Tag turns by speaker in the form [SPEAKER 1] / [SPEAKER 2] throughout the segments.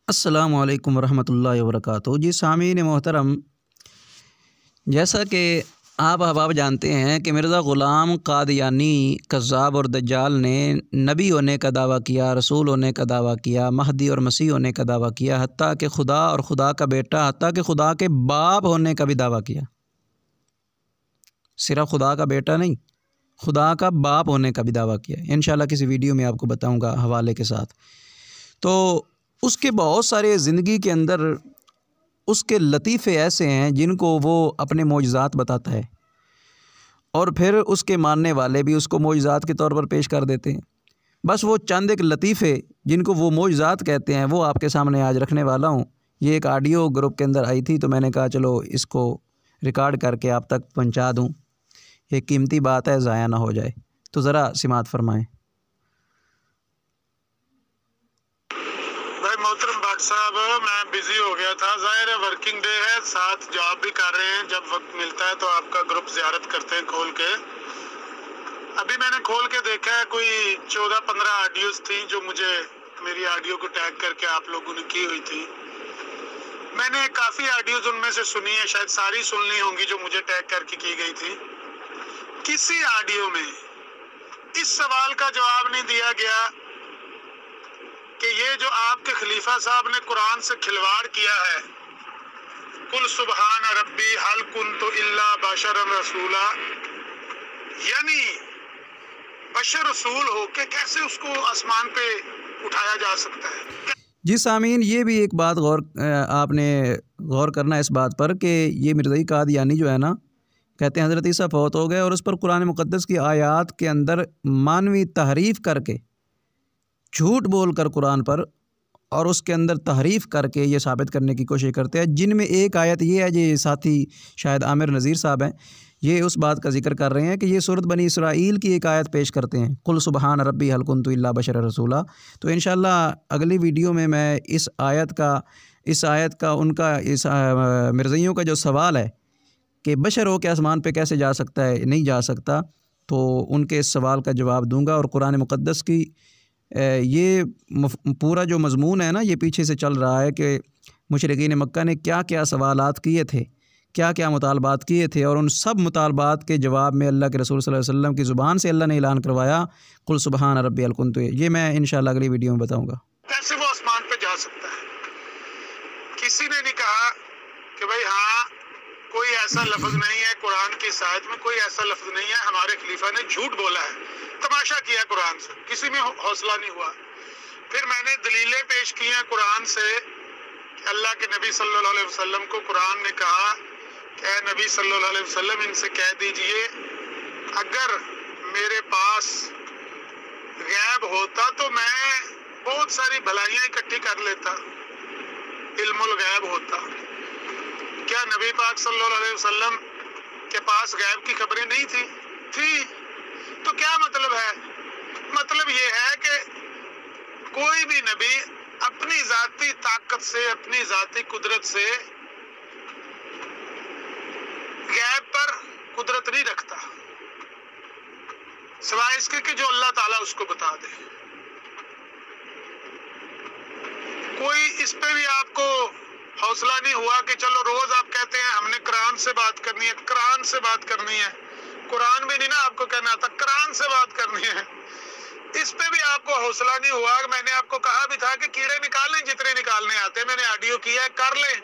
[SPEAKER 1] السلام علیکم ورحمۃ اللہ وبرکاتہ۔ جی سامعین محترم، جیسا کہ آپ احباب جانتے ہیں کہ مرزا غلام قادیانی کذاب اور دجال نے نبی ہونے کا دعویٰ کیا، رسول ہونے کا دعویٰ کیا، مہدی اور مسیح ہونے کا دعویٰ کیا، حتیٰ کہ خدا اور خدا کا بیٹا، حتیٰ کہ خدا کے باپ ہونے کا بھی دعویٰ کیا۔ صرف خدا کا بیٹا نہیں، خدا کا باپ ہونے کا بھی دعویٰ کیا۔ انشاءاللہ کسی ویڈیو میں آپ کو بتاؤں گا حوالے کے ساتھ۔ تو اس کے بہت سارے زندگی کے اندر اس کے لطیفے ایسے ہیں جن کو وہ اپنے معجزات بتاتا ہے، اور پھر اس کے ماننے والے بھی اس کو معجزات کے طور پر پیش کر دیتے ہیں۔ بس وہ چند ایک لطیفے جن کو وہ معجزات کہتے ہیں وہ آپ کے سامنے آج رکھنے والا ہوں۔ یہ ایک آڈیو گروپ کے اندر آئی تھی تو میں نے کہا چلو اس کو ریکارڈ کر کے آپ تک پہنچا دوں، یہ قیمتی بات ہے، ضائع نہ ہو جائے۔ تو ذرا سماعت فرمائیں۔
[SPEAKER 2] محترم بٹ صاحب، میں بزی ہو گیا تھا، ظاہر ہے ورکنگ ڈے ہے، ساتھ جاب بھی کر رہے ہیں، جب وقت ملتا ہے تو آپ کا گروپ زیارت کرتے ہیں کھول کے۔ ابھی میں نے کھول کے دیکھا ہے کوئی 14-15 آڈیوز تھیں جو مجھے میری آڈیو کو ٹیگ کر کے آپ لوگوں نے کی ہوئی تھی۔ میں نے کافی آڈیوز ان میں سے سنی ہے، شاید ساری سننی ہوں گی جو مجھے ٹیگ کر کے کی گئی تھی۔ کسی آڈیو میں اس سوال کا جواب نہیں دیا گیا کہ یہ جو آپ کے خلیفہ صاحب نے قرآن سے کھلواڑ کیا ہے، قل سبحان ربی ہل کنت الا بشرا رسولا، یعنی بشر رسول ہو کے کیسے اس کو آسمان پہ اٹھایا جا سکتا ہے؟
[SPEAKER 1] جی سامعین، یہ بھی ایک بات آپ نے غور کرنا اس بات پر کہ یہ مرزائی قادیانی جو ہے نا، کہتے ہیں حضرت عیسیٰ فوت ہو گئے اور اس پر قرآن مقدس کی آیات کے اندر مانوی تحریف کر کے، جھوٹ بول کر قرآن پر اور اس کے اندر تحریف کر کے یہ ثابت کرنے کی کوشش کرتے ہیں، جن میں ایک آیت یہ ہے، یہ ساتھی شاید عامر نذیر صاحب ہیں، یہ اس بات کا ذکر کر رہے ہیں کہ یہ سورۃ بنی اسرائیل کی ایک آیت پیش کرتے ہیں، قل سبحان ربی ہل کنت الا بشرا رسولا۔ تو انشاءاللہ اگلی ویڈیو میں اس آیت کا ان کا اس مرزائیوں کا جو سوال ہے کہ بشر ہو کے آسمان پہ کیسے جا سکتا ہے، نہیں جا سکتا، تو ان کے اس سوال کا جواب دوں گا۔ اور قرآن مقدس کی یہ پورا جو مضمون ہے نا، یہ پیچھے سے چل رہا ہے کہ مشرکین مکہ نے کیا کیا سوالات کیے تھے، کیا کیا مطالبات کیے تھے، اور ان سب مطالبات کے جواب میں اللہ کے رسول صلی اللہ علیہ وسلم کی زبان سے اللہ نے اعلان کروایا، قل سبحان ربی الکنت۔ یہ میں انشاءاللہ اگلی ویڈیو میں بتاؤں گا
[SPEAKER 2] کیسے وہ آسمان پہ جا سکتا ہے۔ کسی نے نہیں کہا کہ بھائی ہاں کوئی ایسا لفظ نہیں ہے قرآن کی آیت میں، کوئی ایسا لفظ نہیں ہے، ہمارے خلیفہ نے جھوٹ بولا ہے، تماشا کیا قرآن سے، کسی میں حوصلہ نہیں ہوا۔ پھر میں نے دلیلیں پیش کی ہیں قرآن سے کہ اللہ کے نبی صلی اللہ علیہ وسلم کو قرآن نے کہا کہ اے نبی صلی اللہ علیہ وسلم، ان سے کہہ دیجئے اگر میرے پاس غیب ہوتا تو میں بہت ساری بھلائیاں اکٹھی کر لیتا، علم الغیب ہوتا۔ کیا نبی پاک صلی اللہ علیہ وسلم کے پاس غیب کی خبریں نہیں تھی؟ تو کیا مطلب ہے؟ مطلب یہ ہے کہ کوئی بھی نبی اپنی ذاتی طاقت سے، اپنی ذاتی قدرت سے غیب پر قدرت نہیں رکھتا، سوائے اس کے کہ جو اللہ تعالیٰ اس کو بتا دے۔ کوئی اس پہ بھی آپ کو حوصلہ نہیں ہوا کہ چلو روز آپ کہتے ہیں ہم نے قرآن سے بات کرنی ہے، قرآن سے بات کرنی ہے، قرآن میں نہیں نا آپ کو کہنا تھا، قرآن سے بات کرنی ہے۔ اس پہ بھی آپ کو حوصلہ نہیں ہوا۔ میں نے آپ کو کہا بھی تھا کہ کیڑے نکالیں جتنے نکالنے آتے ہیں، میں نے آڈیو کیا ہے، کر لیں،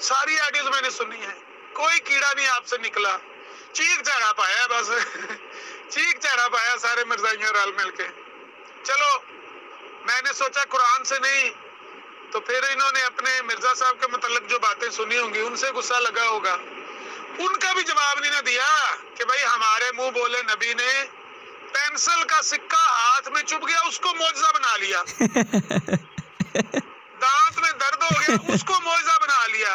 [SPEAKER 2] ساری آڈیوز میں نے سنی ہے، کوئی کیڑا نہیں آپ سے نکلا، چیخ چڑھا پایا بس چیخ چڑھا پایا سارے مرزائیوں رل مل کے۔ چلو میں نے سوچا قرآن سے نہیں، تو پھر انہوں نے اپنے مرزا صاحب کے متعلق جو باتیں سنی ہوں گی ان سے غصہ لگا ہوگا، ان کا بھی جواب نہیں نہ دیا کہ بھائی ہمارے منہ بولے نبی نے پینسل کا سکہ ہاتھ میں چپ گیا، اس کو معجزہ بنا لیا دانت میں درد ہو گیا، اس کو معجزہ بنا لیا۔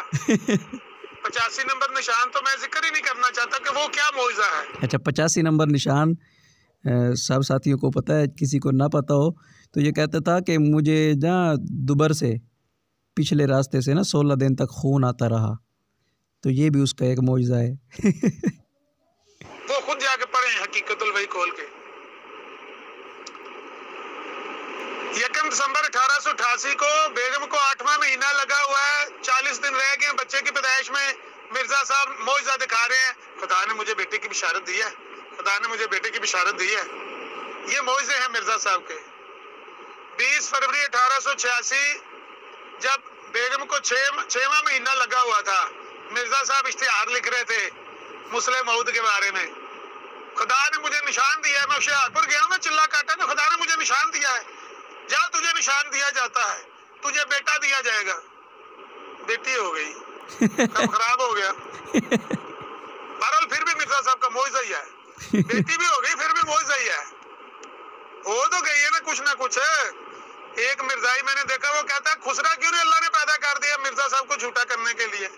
[SPEAKER 2] 85 نمبر نشان تو میں ذکر ہی نہیں کرنا چاہتا کہ وہ کیا معجزہ ہے۔
[SPEAKER 1] اچھا، 85 نمبر نشان سب ساتھیوں کو پتہ ہے، کسی کو نہ پتہ ہو تو یہ کہتا تھا کہ مجھے نا دوبر سے پچھلے راستے سے نا 16 دن تک خون آتا رہا، تو یہ بھی اس کا ایک معجزہ ہے
[SPEAKER 2] وہ خود جا کے پڑھیں حقیقت الوحی کھول کے۔ 1 دسمبر 1888 کو بیگم کو 8واں 39 दिन रह गए बच्चे की पैदाइश में, मिर्जा साहब मौजज़ा दिखा रहे हैं, खुदा ने मुझे बेटे की बिशारत दी है, खुदा ने मुझे बेटे की बिशारत दी है। ये मौजज़े हैं मिर्जा साहब के। 20 फरवरी 1886 जब बेगम को 6वां महीना लगा हुआ था, मिर्जा साहब इश्तिहार लिख रहे थे मुस्लिम मौद के बारे में। खुदा ने मुझे निशान दिया है, मैं होशियारपुर गया हूँ, मैं चिल्ला काटा ना, खुदा ने मुझे निशान दिया है, जा तुझे निशान दिया जाता है, तुझे बेटा दिया जाएगा। बेटी हो गई, कब खराब हो गया। बहरहाल फिर भी मिर्जा साहब का मौजज़ा ही है। बेटी भी हो गई, फिर भी मौजज़ा ही है। हो तो गई है ना कुछ। एक मिर्जाई मैंने देखा, वो कहता है खुसरा क्यों नहीं अल्लाह ने पैदा कर दिया मिर्जा साहब को झूठा करने के लिए।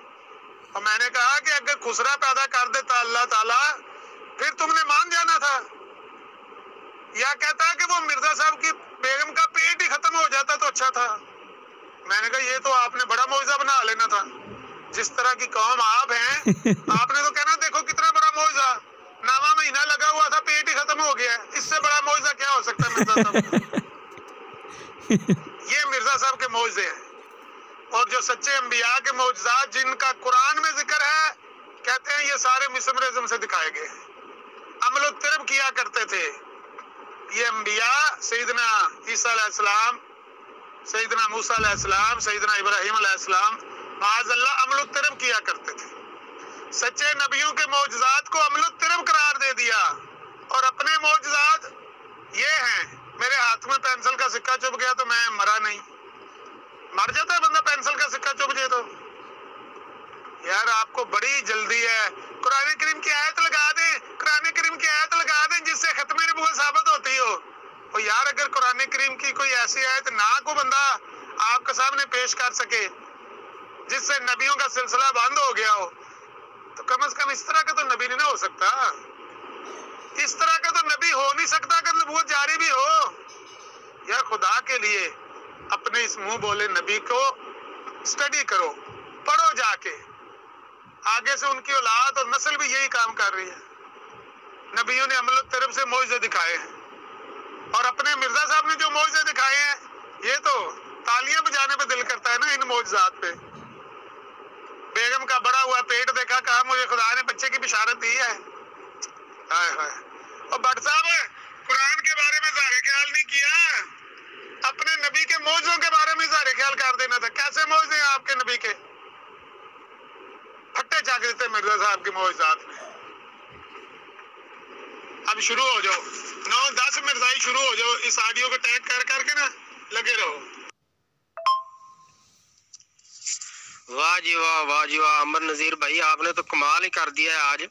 [SPEAKER 2] और मैंने कहा कि अगर खुसरा पैदा कर देता अल्लाह ताला, फिर तुमने मान जाना था। या कहता है कि वो मिर्जा साहब की बेगम का पेट ही खत्म हो जाता तो अच्छा था। मैंने कहा ये तो आपने बड़ा मौजज़ा बना लेना था। जिस तरह की कौम आप हैं, आपने तो कहना देखो कितना बड़ा मौजज़ा, 9वां महीना लगा हुआ था, पेट ही खत्म हो गया, इससे बड़ा मौजज़ा क्या हो सकता है मिर्जा साहब। ये मिर्जा साहब के मौजज़े हैं। और जो सच्चे अंबिया के मौजज़ात जिनका कुरान में जिक्र है, कहते हैं ये सारे मिस्मरिज्म से दिखाए गए हैं। अमल तिरब किया करते थे ये अंबिया, सैयदना ईसा अलैहिस्सलाम, सैयदना मूसा अलैहिस्सलाम, सैयदना इब्राहीम अलैहिस्सलाम, माअज़ल्लाह अमल तिरब किया करते थे। सच्चे नबियों के मौजज़ात को अमल तिरब करार दे दिया। और अपने मौजज़ात ये हैं, मेरे हाथ में पेंसिल का सिक्का चुभ गया तो मैं मरा नहीं। मर जाता है बंदा पेंसिल का सिक्का चुभ जाए तो। यार आपको बड़ी जल्दी है, कुरान करीम की आयत लगा दें, कुरान करीम की आयत लगा दें जिससे खत्म नबूवत साबित होती हो। और यार अगर कुरान करीम की कोई ऐसी आयत ना को बंदा आपके सामने पेश कर सके जिससे नबियों का सिलसिला बंद हो गया हो, तो कम से कम इस तरह का तो नबी नहीं हो सकता। इस तरह का तो नबी हो नहीं सकता अगर नबूवत जारी भी हो। यार खुदा के लिए अपने इस मुंह बोले नबी को स्टडी करो, पढ़ो जाके। आगे से उनकी औलाद और नस्ल भी यही काम कर रही है। नबियों ने अमल तरफ से मौजज़े दिखाए हैं। और अपने मिर्जा साहब ने जो मौजज़े दिखाए हैं, ये तो तालियां बजाने पे दिल करता है ना इन मौजज़ात पे। बेगम का बड़ा हुआ पेट देखा, कहा मुझे खुदा ने बच्चे की बिशारत दी है। हाय हाय। और भट्ट साहब कुरान के बारे में ज़ाहिर ख्याल नहीं किया, अपने नबी के मौजज़ों के बारे में ज़ाहिर ख्याल कर देना था। कैसे मौजज़े हैं आपके नबी के? फट्टे चाक देते मिर्जा साहब के मौजज़ात में। अब शुरू हो जाओ, 9-10 मिर्जाई शुरू हो जाओ, इस ऑडियो को टैग कर करके ना लगे रहो।
[SPEAKER 3] वाह जी वाह, वाह जी वाह। अमर नज़ीर भाई आपने तो कमाल ही कर दिया है आज।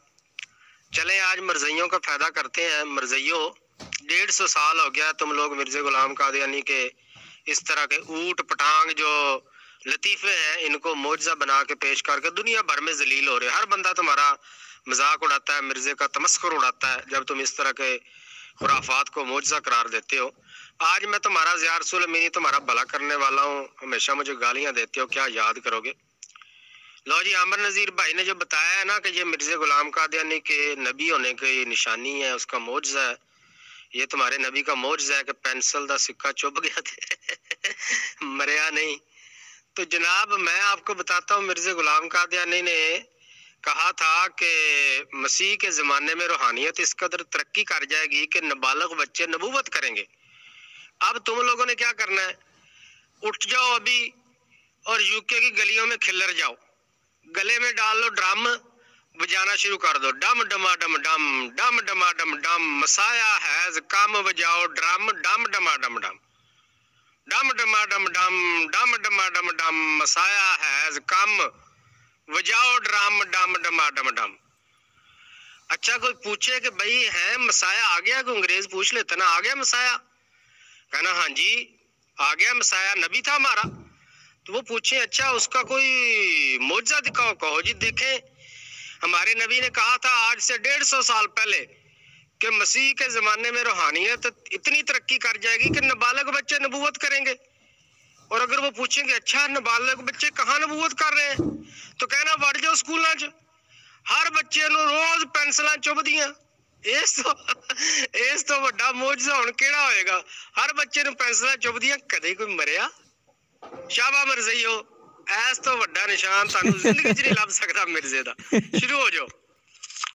[SPEAKER 3] चले आज मरज़इयों का फायदा करते हैं। मरज़इयों 150 साल हो गया तुम लोग मिर्ज़ा गुलाम कादियानी के इस तरह के ऊट पटांग जो लतीफ़े हैं इनको मौजज़ा बना के पेश करके दुनिया भर में जलील हो रहे। हर बंदा तुम्हारा मजाक उड़ाता है, मिर्ज़े का तमस्खुर उड़ाता है जब तुम इस तरह के खुराफात को मौजज़ा करार देते हो। आज मैं तुम्हारा ज़ियार रसूल अमीनी तुम्हारा भला करने वाला हूँ, हमेशा मुझे गालियाँ देते हो, क्या याद करोगे? लो जी, आमिर नज़ीर भाई ने जो बताया है ना कि ये मिर्ज़ा गुलाम कादियानी के नबी होने की निशानी है, उसका मौजज़ा है। ये तुम्हारे नबी का मौजज़ा है कि पेंसिल का सिक्का चुभ गया थे मरिया नहीं। तो जनाब मैं आपको बताता हूँ, मिर्ज़ा गुलाम कादियानी ने कहा था कि मसीह के ज़माने में रूहानियत इस कदर तरक्की कर जाएगी कि नाबालिग बच्चे नबूवत करेंगे। अब तुम लोगों ने क्या करना है, उठ जाओ अभी और यूके की गलियों में खिलर जाओ, गले में डाल लो ड्रम, बजाना शुरू कर दो, डम डमा डम डम, डम डमा डम डम, मसाया हैज कम, बजाओ ड्रम, डम डमा डम डम, डम डमा डम डम, डम डमा डम डम, मसाया हैज कम, बजाओ ड्रम, डम डमा डम डम। अच्छा कोई पूछे कि भाई है मसाया आ गया, कोई अंग्रेज पूछ लेता ना, आ गया मसाया? कहना हाँ जी आ गया मसाया, नबी था हमारा। तो वो पूछे अच्छा उसका कोई मौजज़ा दिखाओ। कहो जी देखें, हमारे नबी ने कहा था आज से 150 साल पहले कि मसीह के ज़माने में रूहानियत इतनी तरक्की कर जाएगी कि नाबालिग बच्चे नबूवत करेंगे। और अगर वो पूछेंगे अच्छा नाबालिग बच्चे कहाँ नबूवत कर रहे हैं, तो कहना बढ़ जाओ स्कूलों च, हर बच्चे नूं रोज़ पेंसिलां चुभदियां। इस तो वड्डा मौजज़ा हुण किहड़ा होएगा? हर बच्चे नूं पेंसिलां चुभदियां, कदे कोई मरिया? शाबा मरज़इयो, ਐਸ ਤੋਂ ਵੱਡਾ ਨਿਸ਼ਾਨ ਤੁਹਾਨੂੰ ਜ਼ਿੰਦਗੀ 'ਚ ਨਹੀਂ ਲੱਭ ਸਕਦਾ ਮਿਰਜ਼ੇ ਦਾ। ਸ਼ੁਰੂ ਹੋ ਜਾਓ।